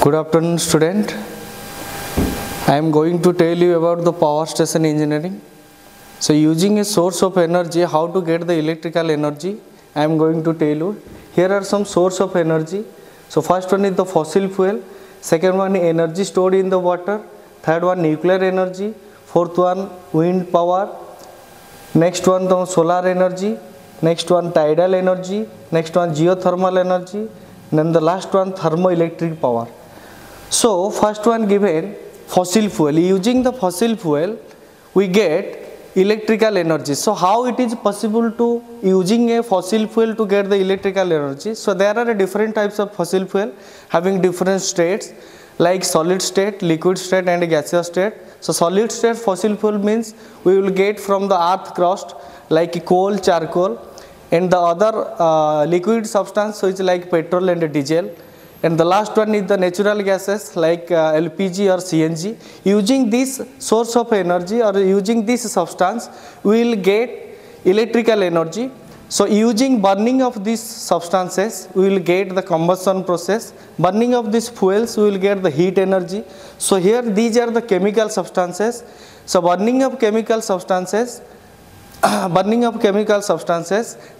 Good afternoon, student. I am going to tell you about the power station engineering. So, using a source of energy, how to get the electrical energy, I am going to tell you. Here are some source of energy. So, first one is the fossil fuel, second one energy stored in the water, third one nuclear energy, fourth one wind power, next one the solar energy, next one tidal energy, next one geothermal energy, then the last one thermoelectric power. So, first one given fossil fuel. Using the fossil fuel, we get electrical energy. So, how it is possible to using a fossil fuel to get the electrical energy? So, there are different types of fossil fuel having different states like solid state, liquid state and gaseous state. So, solid state fossil fuel means we will get from the earth crust like coal, charcoal, and the other liquid substance which is like petrol and diesel. And the last one is the natural gases like LPG or CNG. Using this source of energy or using this substance, we will get electrical energy. So, using burning of these substances, we will get the combustion process. Burning of these fuels, we will get the heat energy. So, here these are the chemical substances. So, burning of chemical substances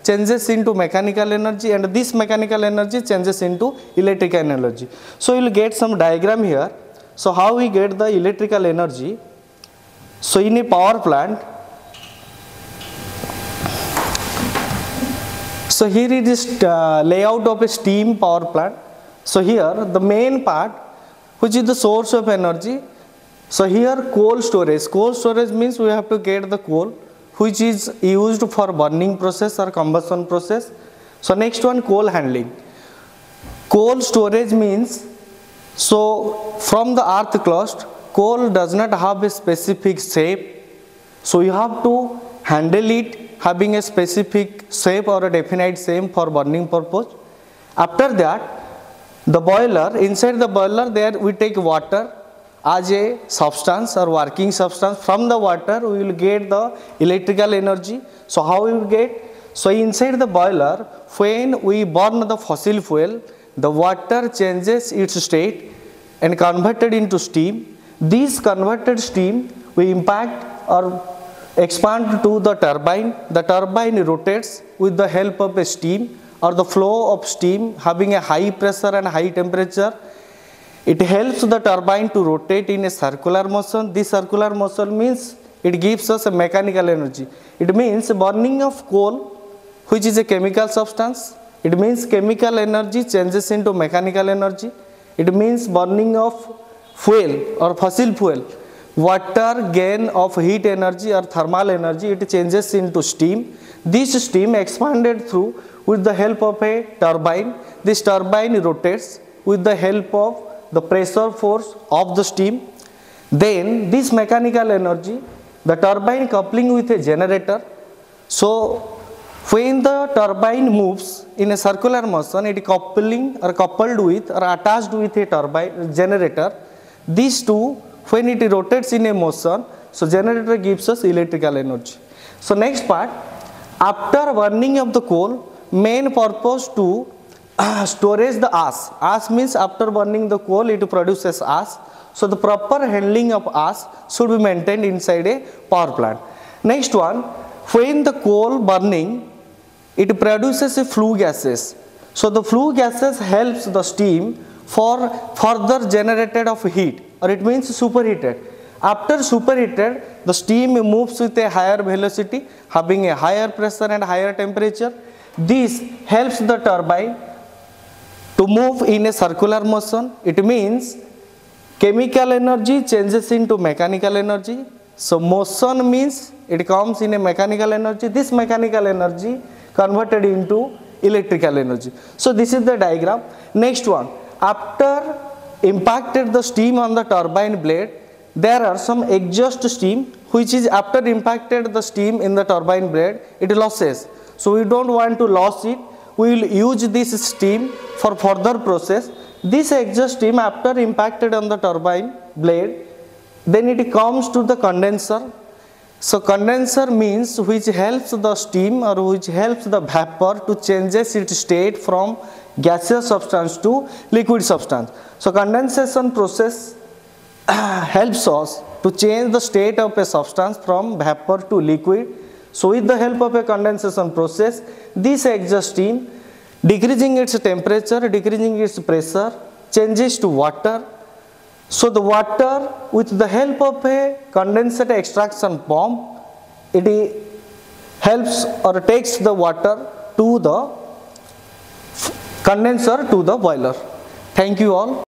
changes into mechanical energy, and this mechanical energy changes into electrical energy. So, you will get some diagram here. So, how we get the electrical energy? So, in a power plant, so here it is layout of a steam power plant. So, here the main part which is the source of energy. So, here coal storage means we have to get the coal which is used for burning process or combustion process. So, next one coal handling. Coal storage means, so from the earth crust, coal does not have a specific shape. So, you have to handle it having a specific shape or a definite shape for burning purpose. After that, the boiler, inside the boiler there we take water as a substance or working substance. From the water we will get the electrical energy. So, how we will get? So, inside the boiler when we burn the fossil fuel, the water changes its state and converted into steam. This converted steam we impact or expand to the turbine. The turbine rotates with the help of a steam or the flow of steam having a high pressure and high temperature. It helps the turbine to rotate in a circular motion. This circular motion means it gives us a mechanical energy. It means burning of coal, which is a chemical substance. It means chemical energy changes into mechanical energy. It means burning of fuel or fossil fuel, water gain of heat energy or thermal energy, it changes into steam. This steam expanded through with the help of a turbine. This turbine rotates with the help of the pressure force of the steam. Then this mechanical energy, the turbine coupling with a generator. So, when the turbine moves in a circular motion, it is coupling or coupled with or attached with a turbine generator. These two, when it rotates in a motion, so generator gives us electrical energy. So, next part, after burning of the coal, main purpose to storage the ash. Ash means after burning the coal it produces ash. So, the proper handling of ash should be maintained inside a power plant. Next one, when the coal burning, it produces a flue gases. So, the flue gases helps the steam for further generated of heat, or it means superheated. After superheated, the steam moves with a higher velocity having a higher pressure and higher temperature. This helps the turbine to move in a circular motion. It means chemical energy changes into mechanical energy. So, motion means it comes in a mechanical energy. This mechanical energy converted into electrical energy. So, this is the diagram. Next one, after impacted the steam on the turbine blade, there are some exhaust steam which is after impacted the steam in the turbine blade, it losses. So, we do not want to lose it. We will use this steam for further process. This exhaust steam after impacted on the turbine blade, then it comes to the condenser. So condenser means which helps the steam or which helps the vapor to changes its state from gaseous substance to liquid substance. So condensation process helps us to change the state of a substance from vapor to liquid. So with the help of a condensation process, this exhausts steam, decreasing its temperature, decreasing its pressure, changes to water. So the water, with the help of a condensate extraction pump, it helps or takes the water to the condenser to the boiler. Thank you all.